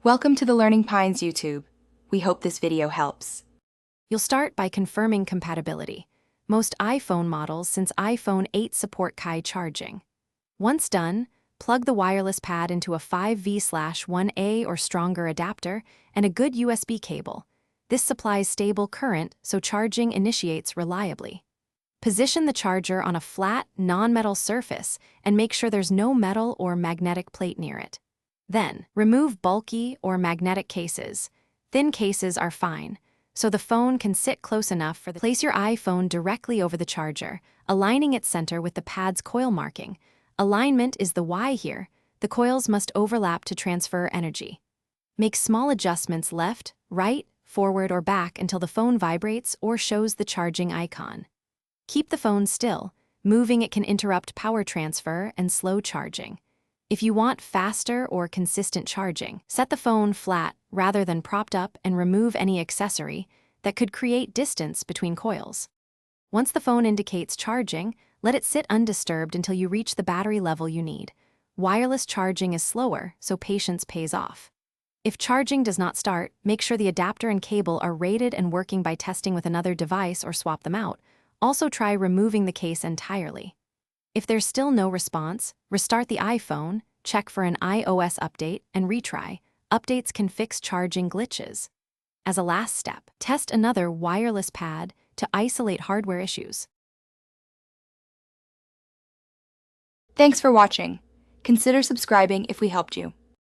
Welcome to the Learning Pines YouTube. We hope this video helps. You'll start by confirming compatibility. Most iPhone models since iPhone 8 support Qi charging. Once done, plug the wireless pad into a 5V/1A or stronger adapter and a good USB cable. This supplies stable current, so charging initiates reliably. Position the charger on a flat, non-metal surface and make sure there's no metal or magnetic plate near it. Then, remove bulky or magnetic cases. Thin cases are fine, so the phone can sit close enough for Place your iPhone directly over the charger, aligning its center with the pad's coil marking. Alignment is the Y here. The coils must overlap to transfer energy. Make small adjustments left, right, forward, or back until the phone vibrates or shows the charging icon. Keep the phone still. Moving it can interrupt power transfer and slow charging. If you want faster or consistent charging, set the phone flat rather than propped up and remove any accessory that could create distance between coils. Once the phone indicates charging, let it sit undisturbed until you reach the battery level you need. Wireless charging is slower, so patience pays off. If charging does not start, make sure the adapter and cable are rated and working by testing with another device or swap them out. Also try removing the case entirely. If there's still no response, restart the iPhone, check for an iOS update, and retry. Updates can fix charging glitches. As a last step, test another wireless pad to isolate hardware issues. Thanks for watching. Consider subscribing if we helped you.